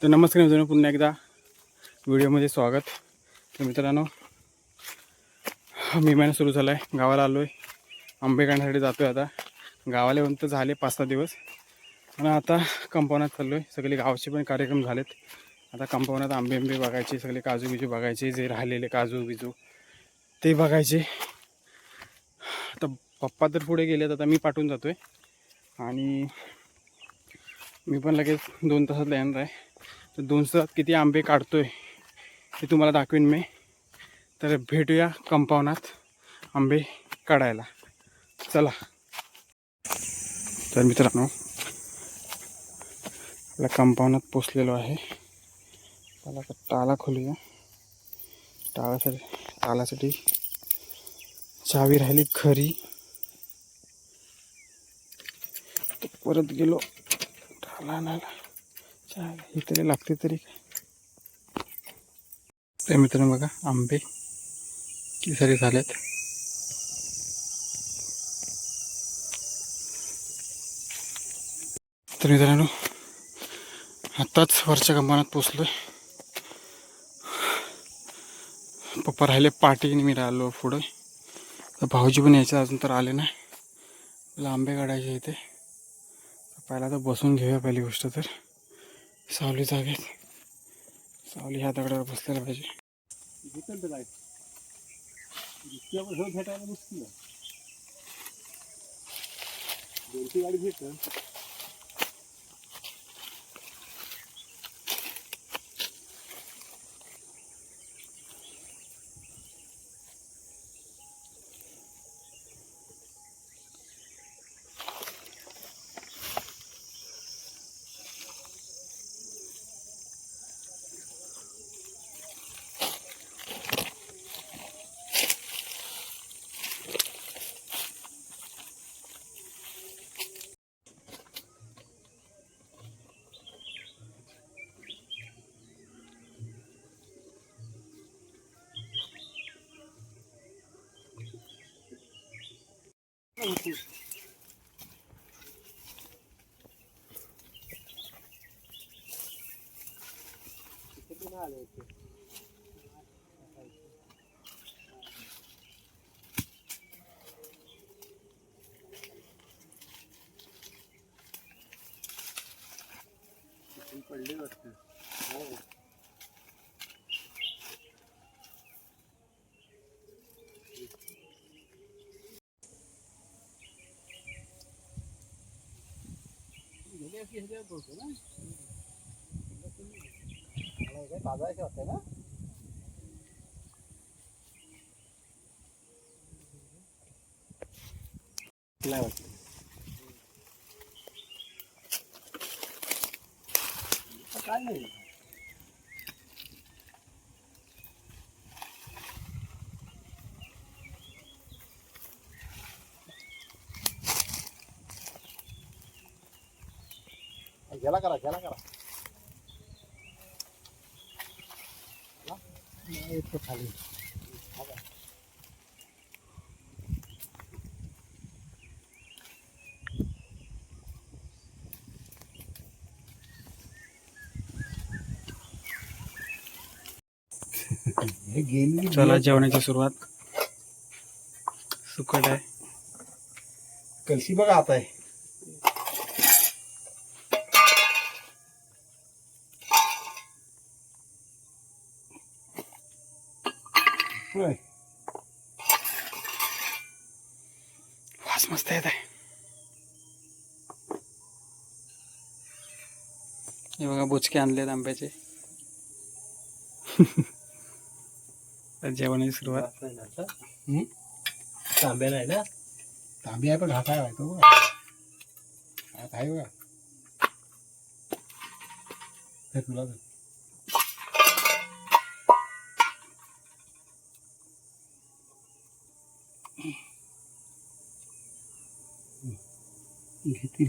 तर नमस्कार मित्रांनो, पुन्हा एकदा व्हिडिओमध्ये स्वागत. तर मित्रांनो, मे महिना सुरू झाला आहे. गावाला आलो आहे, आंबे काढण्यासाठी जातो आहे. आता गावाला येऊन तर झाले 5-6 दिवस आणि आता कंपाऊंडात चाललो आहे. सगळे गावाचे पण कार्यक्रम झालेत. आता कंपाऊंडात आंबे बघायचे, सगळे काजू बिजू बघायचे, जे राहिलेले काजू बिजू ते बघायचे. आता पप्पा तर पुढे गेलेत, आता मी पाठवून जातो आहे आणि मी पण लगेच 2 तासात येणार आहे. तर 2 तासात किती आंबे काढतो आहे हे तुम्हाला दाखवीन मी. तर भेटूया कंपाऊंडात आंबे काढायला, चला. तर मित्रांनो, आपल्या कंपाऊंडात पोचलेलो आहे. त्याला ताला खोलूया. तालासाठी चावी राहिली खरी. परत गेलो ताला आणायला. चावी तरी लागते तरी काय. तर मित्रांनो बघा, आंबे किती सारे झालेत. तर मित्रांनो, आत्ताच वरच्या कंपाऊंडात पोचलोय. पप्पा राहिले पाठी आणि मी राहिलो पुढे. तर भाऊजी पण यायचे, अजून तर आले नाही. मला आंबे काढायचे इथे. पहिला तर बसून घेऊया. पहिली गोष्ट तर सावली जागेत, सावली ह्या दगडावर बसलेला पाहिजे. भेटायला मुश्किल आहे. दोनची गाडी भेट. पडले वाटते. हो, ना बाजायचे होते ना. काय नाही. गेला करा येतो खाली. चला, जेवणाची सुरुवात. सुकट आहे. कलशी बघा आता आहे. वास मस्त येत आहे. हे बघा, बुचके आणलेत आंब्याचे. जेवणाची सुरुवात. तांब्या नाही ना. तांबी आहे पण घास आहे तो. घास आहे बघा. तुला घेतील.